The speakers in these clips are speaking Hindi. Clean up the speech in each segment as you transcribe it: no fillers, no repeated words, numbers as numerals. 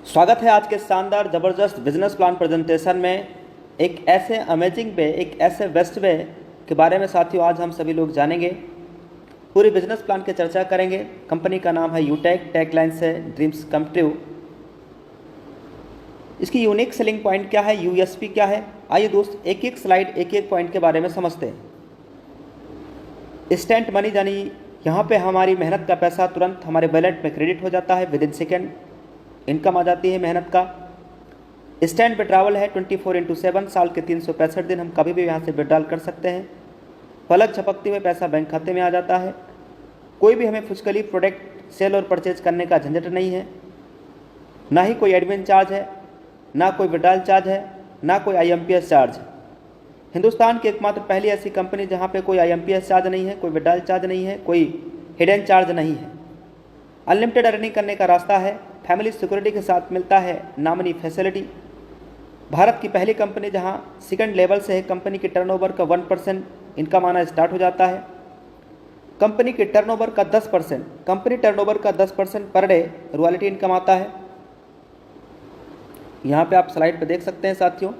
स्वागत है आज के शानदार ज़बरदस्त बिजनेस प्लान प्रेजेंटेशन में। एक ऐसे अमेजिंग वे, एक ऐसे बेस्ट वे के बारे में साथियों आज हम सभी लोग जानेंगे। पूरी बिजनेस प्लान की चर्चा करेंगे। कंपनी का नाम है यूटेक, टैगलाइन से ड्रीम्स कम ट्रू। इसकी यूनिक सेलिंग पॉइंट क्या है, यूएसपी क्या है, आइए दोस्त एक एक स्लाइड एक एक पॉइंट के बारे में समझते हैं। इंस्टेंट मनी, यानी यहाँ पे हमारी मेहनत का पैसा तुरंत हमारे वॉलेट में क्रेडिट हो जाता है, विद इन सेकेंड इनकम आ जाती है मेहनत का। इंस्टेंट विड्रॉवल है 24/7, साल के 365 दिन हम कभी भी यहाँ से विड्रॉल कर सकते हैं। पलक झपकते हुए पैसा बैंक खाते में आ जाता है। कोई भी हमें फुजकली प्रोडक्ट सेल और परचेज करने का झंझट नहीं है, ना ही कोई एडमिन चार्ज है, ना कोई विड्रॉल चार्ज है, ना कोई IMPS चार्ज। हिंदुस्तान की एकमात्र पहली ऐसी कंपनी जहाँ पे कोई IMPS चार्ज नहीं है, कोई विड्रॉल चार्ज नहीं है, कोई हिडन चार्ज नहीं है। अनलिमिटेड अर्निंग करने का रास्ता है, फैमिली सिक्योरिटी के साथ मिलता है नामनी फैसिलिटी। भारत की पहली कंपनी जहां सेकंड लेवल से है कंपनी की टर्नओवर का 1% इनकम आना स्टार्ट हो जाता है। कंपनी की टर्नओवर का 10% पर डे रॉयल्टी इनकम आता है। यहां पे आप स्लाइड पे देख सकते हैं साथियों।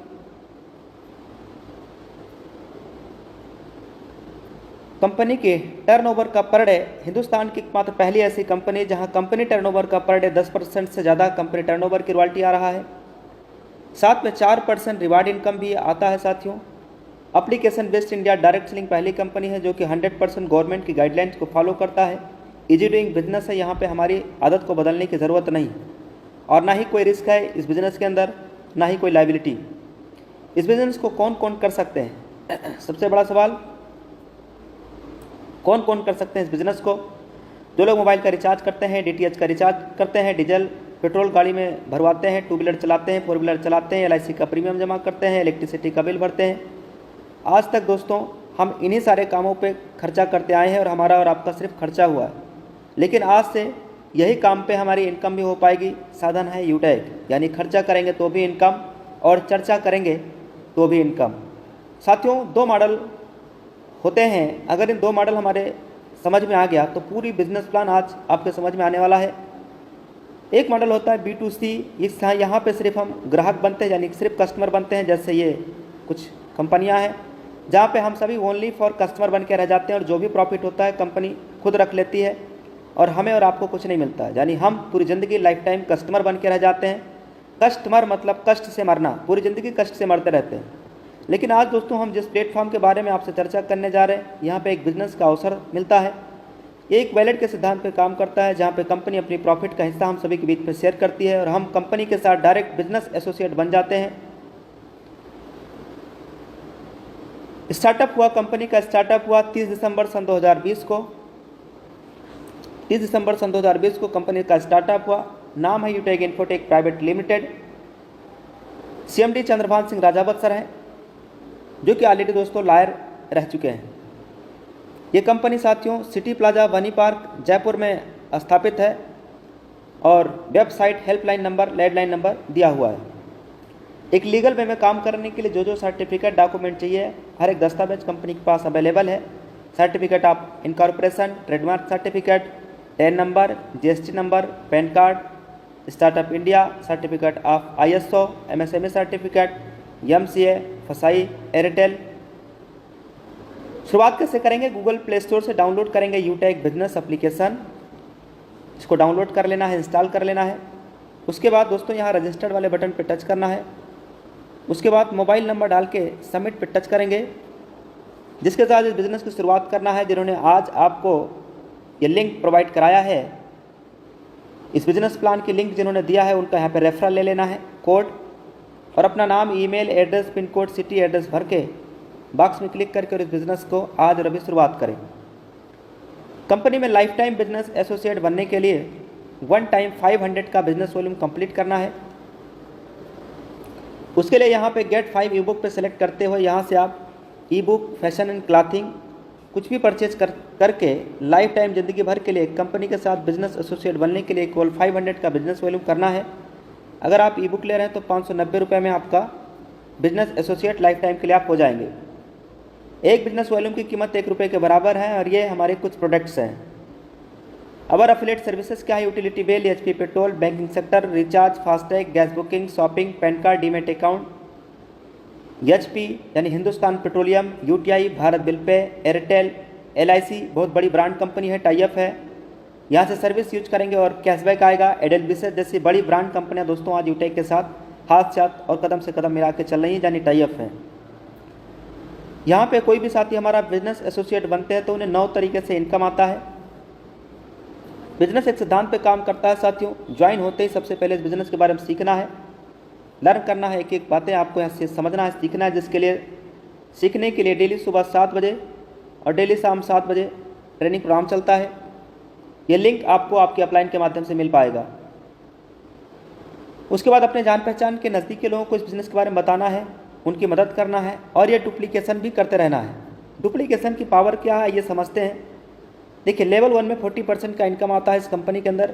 कंपनी के टर्नओवर का पर डे, हिंदुस्तान की मात्र पहली ऐसी कंपनी जहां कंपनी टर्नओवर का पर डे 10% से ज़्यादा कंपनी टर्नओवर की रॉयल्टी आ रहा है। साथ में 4% रिवार्ड इनकम भी आता है साथियों। Application based India direct selling पहली कंपनी है जो कि 100% गवर्नमेंट की गाइडलाइंस को फॉलो करता है। इजी डूइंग बिजनेस है, यहाँ पे हमारी आदत को बदलने की ज़रूरत नहीं और ना ही कोई रिस्क है इस बिज़नेस के अंदर, ना ही कोई लाइबिलिटी। इस बिज़नेस को कौन कौन कर सकते हैं, सबसे बड़ा सवाल, कौन कौन कर सकते हैं इस बिज़नेस को? जो लोग मोबाइल का रिचार्ज करते हैं, DTH का रिचार्ज करते हैं, डीजल पेट्रोल गाड़ी में भरवाते हैं, 2 व्हीलर चलाते हैं, 4 व्हीलर चलाते हैं, LIC का प्रीमियम जमा करते हैं, इलेक्ट्रिसिटी का बिल भरते हैं। आज तक दोस्तों हम इन्हीं सारे कामों पे खर्चा करते आए हैं और हमारा और आपका सिर्फ खर्चा हुआ है। लेकिन आज से यही काम पे हमारी इनकम भी हो पाएगी। साधन है यूटेक, यानी खर्चा करेंगे तो भी इनकम और चर्चा करेंगे तो भी इनकम। साथियों 2 मॉडल होते हैं, अगर इन 2 मॉडल हमारे समझ में आ गया तो पूरी बिजनेस प्लान आज आपके समझ में आने वाला है। एक मॉडल होता है B2C, यहाँ पे सिर्फ हम ग्राहक बनते हैं, यानी सिर्फ कस्टमर बनते हैं। जैसे ये कुछ कंपनियां हैं जहाँ पे हम सभी ओनली फॉर कस्टमर बन के रह जाते हैं और जो भी प्रॉफिट होता है कंपनी खुद रख लेती है और हमें और आपको कुछ नहीं मिलता है, यानी हम पूरी ज़िंदगी लाइफ टाइम कस्टमर बन के रह जाते हैं। कस्टमर मतलब कष्ट से मरना, पूरी ज़िंदगी कष्ट से मरते रहते हैं। लेकिन आज दोस्तों हम जिस प्लेटफॉर्म के बारे में आपसे चर्चा करने जा रहे हैं, यहाँ पे एक बिजनेस का अवसर मिलता है। ये एक वैलेट के सिद्धांत पे काम करता है, जहाँ पे कंपनी अपनी प्रॉफिट का हिस्सा हम सभी के बीच में शेयर करती है और हम कंपनी के साथ डायरेक्ट बिजनेस एसोसिएट बन जाते हैं। स्टार्टअप हुआ, कंपनी का स्टार्टअप हुआ 30 दिसंबर सन 2020 को। 30 दिसंबर सन 2020 को कंपनी का स्टार्टअप हुआ। नाम है Utech Infotech private limited. CMD Chandrabhan Singh Rajawat sir हैं, जो कि ऑलरेडी दोस्तों लॉयर रह चुके हैं। ये कंपनी साथियों सिटी प्लाजा बनी पार्क जयपुर में स्थापित है और website, helpline number, landline number दिया हुआ है। एक लीगल वे में काम करने के लिए जो जो सर्टिफिकेट डॉक्यूमेंट चाहिए, हर एक दस्तावेज कंपनी के पास अवेलेबल है। Certificate of incorporation, trademark certificate, ten number, GST number, pan card, startup India, certificate of ISO, MSME certificate, MCA, फसाई, एयरटेल। शुरुआत कैसे करेंगे? गूगल प्ले स्टोर से डाउनलोड करेंगे यूटेक बिजनेस एप्लीकेशन। इसको डाउनलोड कर लेना है, इंस्टॉल कर लेना है। उसके बाद दोस्तों यहाँ रजिस्टर्ड वाले बटन पर टच करना है। उसके बाद मोबाइल नंबर डाल के सबमिट पे टच करेंगे, जिसके साथ इस बिज़नेस की शुरुआत करना है। जिन्होंने आज आपको ये लिंक प्रोवाइड कराया है, इस बिज़नेस प्लान की लिंक जिन्होंने दिया है, उनका यहाँ पे रेफरल ले लेना है, कोड, और अपना नाम, email address, pin code, city address भर के बॉक्स में क्लिक करके और इस बिज़नेस को आज और अभी शुरुआत करें। कंपनी में लाइफ टाइम बिजनेस एसोसिएट बनने के लिए 1 टाइम 500 का बिजनेस वॉल्यूम कंप्लीट करना है। उसके लिए यहाँ पे गेट 5 ई बुक पे सेलेक्ट करते हुए यहाँ से आप ई बुक, फैशन एंड क्लॉथिंग कुछ भी परचेज करके लाइफ टाइम ज़िंदगी भर के लिए कंपनी के साथ बिजनेस एसोसिएट बनने के लिए केवल 500 का बिजनेस वॉल्यूम करना है। अगर आप ई बुक ले रहे हैं तो 590 रुपये में आपका बिजनेस एसोसिएट लाइफ टाइम के लिए आप हो जाएंगे। एक बिजनेस वॉल्यूम की कीमत 1 रुपये के बराबर है और ये हमारे कुछ प्रोडक्ट्स हैं। अवर अफिलिएट सर्विसेज क्या है? Utility bill, HP petrol, banking sector, recharge, FASTag, gas booking, shopping, PAN card, demat account, HP यानी Hindustan Petroleum, UTI, Bharat bill pay, Airtel, LIC बहुत बड़ी ब्रांड कंपनी है, टाई अप है, यहाँ से सर्विस यूज करेंगे और कैशबैक आएगा। एडेलविस जैसी बड़ी ब्रांड कंपनियाँ दोस्तों आज यूटेक के साथ हाथ साथ और कदम से कदम मिला के चल रही हैं, यानी टाई अप है। यहाँ पे कोई भी साथी हमारा बिजनेस एसोसिएट बनते हैं तो उन्हें 9 तरीके से इनकम आता है। बिजनेस एक सिद्धांत पे काम करता है साथियों। ज्वाइन होते ही सबसे पहले इस बिजनेस के बारे में सीखना है, लर्न करना है, एक एक बातें आपको यहाँ से समझना है, सीखना है, जिसके लिए सीखने के लिए डेली सुबह 7 बजे और डेली शाम 7 बजे ट्रेनिंग प्रोग्राम चलता है। ये लिंक आपको आपके अपलाइन के माध्यम से मिल पाएगा। उसके बाद अपने जान पहचान के नज़दीक के लोगों को इस बिज़नेस के बारे में बताना है, उनकी मदद करना है और ये डुप्लीकेशन भी करते रहना है। डुप्लीकेशन की पावर क्या है ये समझते हैं। देखिए, लेवल 1 में 40% का इनकम आता है इस कंपनी के अंदर।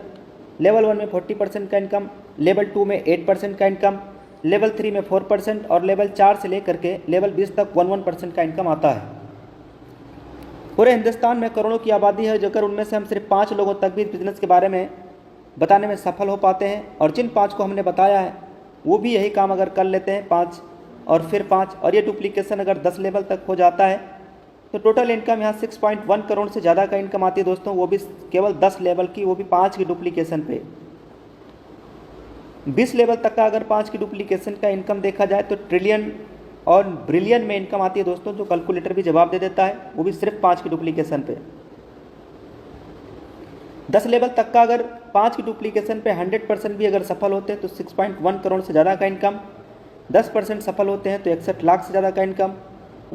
लेवल 1 में 40% का इनकम, लेवल 2 में 8% का इनकम, लेवल 3 में 4% और लेवल 4 से लेकर के लेवल 20 तक 11% का इनकम आता है। पूरे हिंदुस्तान में करोड़ों की आबादी है, जो अगर उनमें से हम सिर्फ 5 लोगों तक भी इस बिज़नेस के बारे में बताने में सफल हो पाते हैं, और जिन 5 को हमने बताया है वो भी यही काम अगर कर लेते हैं 5 और फिर 5, और ये डुप्लीकेशन अगर 10 लेवल तक हो जाता है तो टोटल इनकम यहाँ 6.1 करोड़ से ज़्यादा का इनकम आती है दोस्तों, वो भी केवल 10 लेवल की, वो भी 5 की डुप्लीकेशन पे। 20 लेवल तक का अगर 5 की डुप्लीकेशन का इनकम देखा जाए तो ट्रिलियन और ब्रिलियन में इनकम आती है दोस्तों, जो कैलकुलेटर भी जवाब दे देता है, वो भी सिर्फ 5 की डुप्लीकेशन पे। 10 लेवल तक का अगर 5 की डुप्लीकेशन पे 100% भी अगर सफल होते हैं तो 6.1 करोड़ से ज़्यादा का इनकम, 10% सफल होते हैं तो 61 लाख से ज़्यादा का इनकम,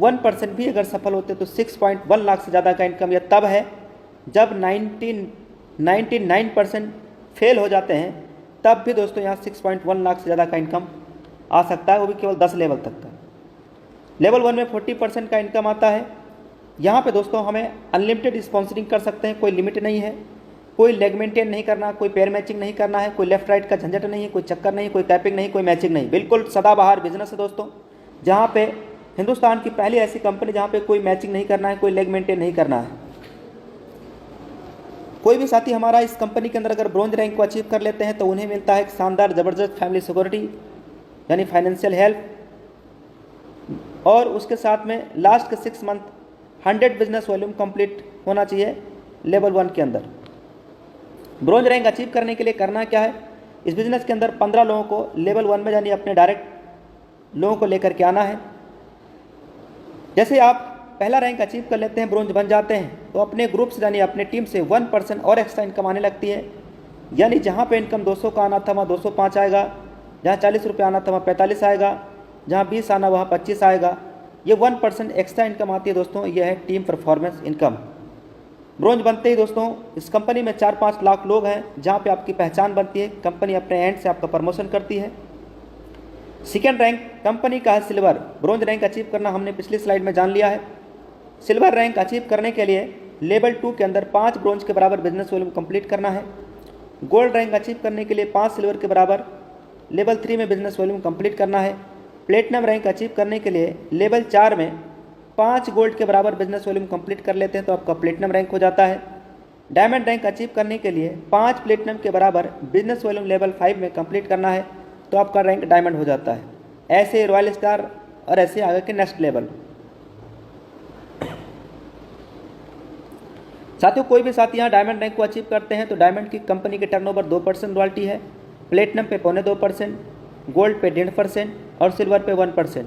1% भी अगर सफल होते हैं तो 6.1 लाख से ज़्यादा का इनकम। यह तब है जब 99% फेल हो जाते हैं, तब भी दोस्तों यहाँ 6.1 लाख से ज़्यादा का इनकम आ सकता है, वो भी केवल 10 लेवल तक का। लेवल 1 में 40% का इनकम आता है। यहाँ पे दोस्तों हमें अनलिमिटेड स्पॉन्सरिंग कर सकते हैं, कोई लिमिट नहीं है, कोई लेग मेंटेन नहीं करना, कोई पेयर मैचिंग नहीं करना है, कोई लेफ्ट राइट का झंझट नहीं है, कोई चक्कर नहीं, कोई कैपिंग नहीं, कोई मैचिंग नहीं, बिल्कुल सदाबहार बिजनेस है दोस्तों, जहाँ पे हिंदुस्तान की पहली ऐसी कंपनी जहाँ पे कोई मैचिंग नहीं करना है, कोई लेग मेंटेन नहीं करना है। कोई भी साथी हमारा इस कंपनी के अंदर अगर ब्रॉन्ज रैंक को अचीव कर लेते हैं तो उन्हें मिलता है एक शानदार ज़बरदस्त फैमिली सिक्योरिटी यानी फाइनेंशियल हेल्प, और उसके साथ में लास्ट के 6 मंथ 100 बिजनेस वॉल्यूम कंप्लीट होना चाहिए लेवल 1 के अंदर। ब्रॉन्ज रैंक अचीव करने के लिए करना क्या है? इस बिज़नेस के अंदर 15 लोगों को लेवल 1 में यानी अपने डायरेक्ट लोगों को लेकर के आना है। जैसे आप पहला रैंक अचीव कर लेते हैं, ब्रॉन्ज बन जाते हैं, तो अपने ग्रुप से यानी अपने टीम से 1% और एक्स्ट्रा इनकम आने लगती है। यानी जहाँ पे इनकम 200 का आना था वहाँ 205 आएगा, जहाँ 40 रुपये आना था वहाँ 45 आएगा, जहाँ 20 आना वहाँ 25 आएगा। ये 1% एक्स्ट्रा इनकम आती है दोस्तों, यह है टीम परफॉर्मेंस इनकम। ब्रॉन्ज बनते ही दोस्तों इस कंपनी में 4-5 लाख लोग हैं, जहाँ पे आपकी पहचान बनती है, कंपनी अपने एंड से आपका प्रमोशन करती है। सेकेंड रैंक कंपनी का है सिल्वर। ब्रॉन्ज रैंक अचीव करना हमने पिछली स्लाइड में जान लिया है। सिल्वर रैंक अचीव करने के लिए लेवल 2 के अंदर 5 ब्रॉन्ज के बराबर बिजनेस वॉल्यूम कंप्लीट करना है। गोल्ड रैंक अचीव करने के लिए 5 सिल्वर के बराबर लेवल 3 में बिजनेस वॉल्यूम कंप्लीट करना है। प्लेटिनम रैंक अचीव करने के लिए लेवल 4 में 5 गोल्ड के बराबर बिजनेस वॉल्यूम कंप्लीट कर लेते हैं तो आपका प्लेटिनम रैंक हो जाता है। डायमंड रैंक अचीव करने के लिए 5 प्लेटिनम के बराबर बिजनेस वॉल्यूम लेवल 5 में कंप्लीट करना है तो आपका रैंक डायमंड हो जाता है। ऐसे रॉयल स्टार और ऐसे आगे के नेक्स्ट लेवल। साथियों, कोई भी साथी यहाँ डायमंड रैंक को अचीव करते हैं तो डायमंड की कंपनी के टर्नओवर 2% रॉयल्टी है, प्लेटिनम पे 0.25%, गोल्ड पे 1.5% और सिल्वर पे 1%।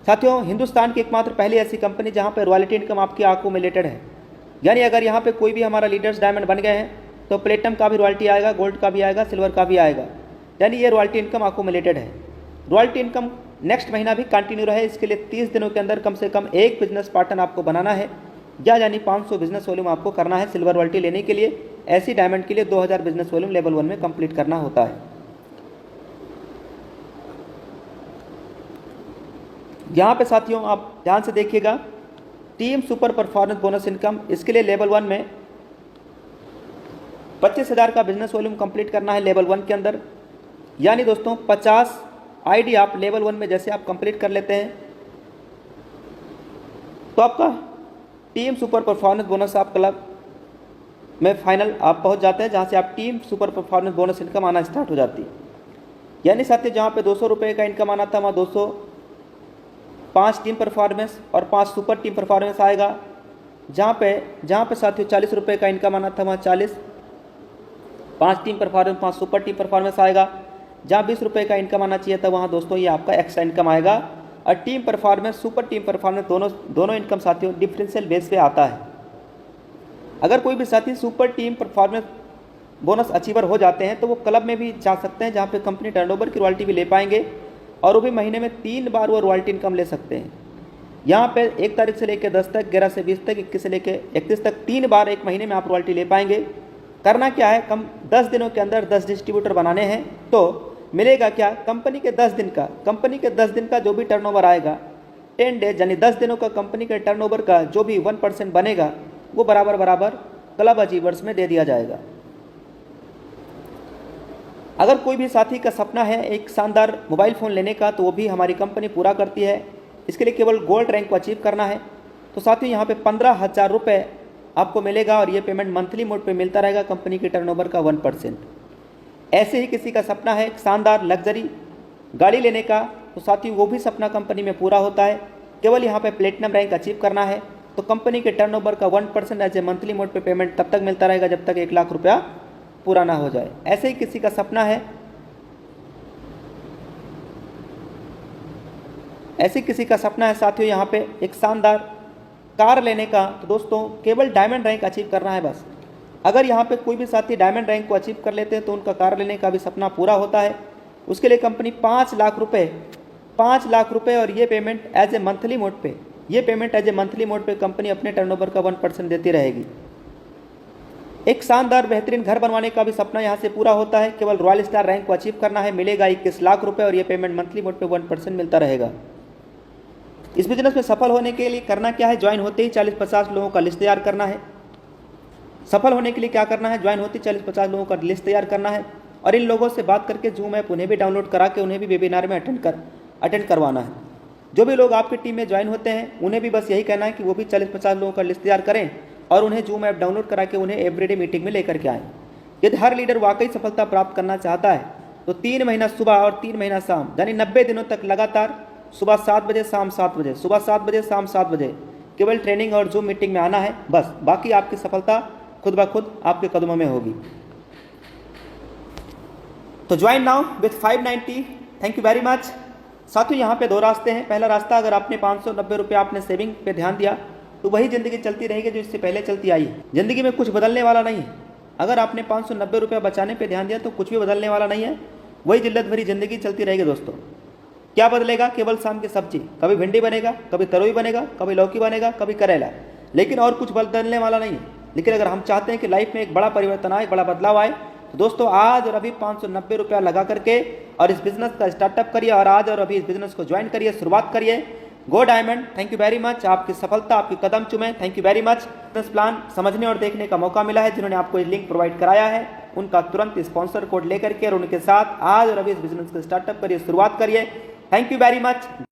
साथियों, हिंदुस्तान की एकमात्र पहली ऐसी कंपनी जहाँ पे रॉयल्टी इनकम आपकी अकोमुलेटेड है। यानी अगर यहाँ पे कोई भी हमारा लीडर्स डायमंड बन गए हैं तो प्लेटिनम का भी रॉयल्टी आएगा, गोल्ड का भी आएगा, सिल्वर का भी आएगा। यानी ये रॉयल्टी इनकम अकोमुलेटेड है। रॉयल्टी इनकम नेक्स्ट महीना भी कंटिन्यू रहे, इसके लिए 30 दिनों के अंदर कम से कम एक बिजनेस पार्टनर आपको बनाना है, या यानी 500 बिजनेस वॉल्यूम आपको करना है सिल्वर रॉयल्टी लेने के लिए। ऐसी डायमंड के लिए 2000 बिजनेस वॉल्यूम लेवल 1 में कंप्लीट करना होता है। यहाँ पे साथियों आप ध्यान से देखिएगा, team super performance bonus income, इसके लिए लेवल 1 में 25,000 का बिजनेस वॉल्यूम कंप्लीट करना है लेवल 1 के अंदर। यानी दोस्तों 50 आईडी आप लेवल 1 में जैसे आप कंप्लीट कर लेते हैं तो आपका टीम सुपर परफॉर्मेंस बोनस आपका में फाइनल आप पहुंच जाते हैं, जहां से आप team super performance bonus income आना स्टार्ट हो जाती है। यानी साथियों जहां पे 200 रुपये का इनकम आना था, वहाँ 205 टीम परफॉर्मेंस और 5 सुपर टीम परफॉर्मेंस आएगा। जहाँ पे साथियों 40 रुपये का इनकम आना था, वहाँ 5 team performance 5 super team performance आएगा। जहाँ 20 रुपये का इनकम आना चाहिए था, वहाँ दोस्तों ये आपका एक्स्ट्रा इनकम आएगा। और team performance super team performance दोनों इनकम साथियों डिफरेंशियल बेस पे आता है। अगर कोई भी साथी super team performance bonus achiever हो जाते हैं तो वो क्लब में भी जा सकते हैं, जहाँ पे कंपनी टर्नओवर की रॉयल्टी भी ले पाएंगे और वो भी महीने में 3 बार वो रॉयल्टी इनकम ले सकते हैं। यहाँ पे 1 तारीख से लेकर 10 तक, 11 से 20 तक, 21 से लेकर 31 तक 3 बार एक महीने में आप रॉयल्टी ले पाएंगे। करना क्या है, 10 दिनों के अंदर 10 डिस्ट्रीब्यूटर बनाने हैं। तो मिलेगा क्या, कंपनी के 10 दिन का जो भी टर्नओवर आएगा 10 डेज यानी 10 दिनों का कंपनी के टर्नओवर का जो भी 1% बनेगा वो बराबर क्लब अचीवर्स में दे दिया जाएगा। अगर कोई भी साथी का सपना है एक शानदार मोबाइल फ़ोन लेने का, तो वो भी हमारी कंपनी पूरा करती है। इसके लिए केवल गोल्ड रैंक को अचीव करना है। तो साथियों यहाँ पे 15,000 रुपये आपको मिलेगा और ये पेमेंट मंथली मोड पे मिलता रहेगा कंपनी के टर्नओवर का 1%। ऐसे ही किसी का सपना है एक शानदार लग्जरी गाड़ी लेने का, तो साथियों वो भी सपना कंपनी में पूरा होता है। केवल यहाँ पे प्लेटिनम रैंक अचीव करना है। तो कंपनी के टर्नओवर का 1% एज ए मंथली मोड पे पेमेंट तब तक मिलता रहेगा जब तक 1 लाख रुपया पूरा ना हो जाए। ऐसे ही किसी का सपना है साथियों यहाँ पे एक शानदार कार लेने का, तो दोस्तों केवल डायमंड रैंक अचीव करना है बस। अगर यहाँ पे कोई भी साथी डायमंड रैंक को अचीव कर लेते हैं तो उनका कार लेने का भी सपना पूरा होता है। उसके लिए कंपनी 5 लाख रुपए और ये payment as a monthly mode पे कंपनी अपने टर्नओवर का 1% देती रहेगी। एक शानदार बेहतरीन घर बनवाने का भी सपना यहाँ से पूरा होता है। केवल रॉयल स्टार रैंक को अचीव करना है, मिलेगा 21 लाख रुपए और ये पेमेंट मंथली मोड पे 1% मिलता रहेगा। इस बिजनेस में सफल होने के लिए करना क्या है, ज्वाइन होते ही 40-50 लोगों का लिस्ट तैयार करना है। सफल होने के लिए क्या करना है, ज्वाइन होते ही 40-50 लोगों का लिस्ट तैयार करना है और इन लोगों से बात करके जूम ऐप उन्हें भी डाउनलोड करा के उन्हें भी वेबिनार में अटेंड करवाना है। जो भी लोग आपकी टीम में ज्वाइन होते हैं उन्हें भी बस यही कहना है कि वो भी 40-50 लोगों का लिस्ट तैयार करें और उन्हें जूम ऐप डाउनलोड करा के उन्हें एवरीडे मीटिंग में लेकर के आएँ। यदि हर लीडर वाकई सफलता प्राप्त करना चाहता है तो 3 महीना सुबह और 3 महीना शाम यानी 90 दिनों तक लगातार सुबह 7 बजे शाम 7 बजे, सुबह 7 बजे शाम 7 बजे केवल ट्रेनिंग और जूम मीटिंग में आना है बस। बाकी आपकी सफलता खुद ब खुद आपके कदमों में होगी। तो join now with 590। Thank you very much. साथियों यहाँ पे 2 रास्ते हैं। पहला रास्ता, अगर आपने 590 रुपये आपने सेविंग पे ध्यान दिया तो वही ज़िंदगी चलती रहेगी जो इससे पहले चलती आई है। ज़िंदगी में कुछ बदलने वाला नहीं है। अगर आपने 590 रुपये बचाने पे ध्यान दिया तो कुछ भी बदलने वाला नहीं है, वही जिल्लत भरी ज़िंदगी चलती रहेगी दोस्तों। क्या बदलेगा, केवल शाम की सब्जी, कभी भिंडी बनेगा, कभी तरोई बनेगा, कभी लौकी बनेगा, कभी करेला, लेकिन और कुछ बदलने वाला नहीं है। लेकिन अगर हम चाहते हैं कि लाइफ में एक बड़ा परिवर्तन आए, बड़ा बदलाव आए, तो दोस्तों आज और अभी 590 रुपया लगा करके और इस बिजनेस का स्टार्टअप करिए और आज और अभी इस बिजनेस को ज्वाइन करिए, शुरुआत करिए। गो diamond. Thank you very much. आपकी सफलता आपके कदम चुमे। Thank you very much. Business plan समझने और देखने का मौका मिला है, जिन्होंने आपको ये लिंक प्रोवाइड कराया है उनका तुरंत स्पॉन्सर कोड लेकर के और उनके साथ आज और अभी इस बिजनेस को स्टार्टअप करिए, शुरुआत करिए। Thank you very much.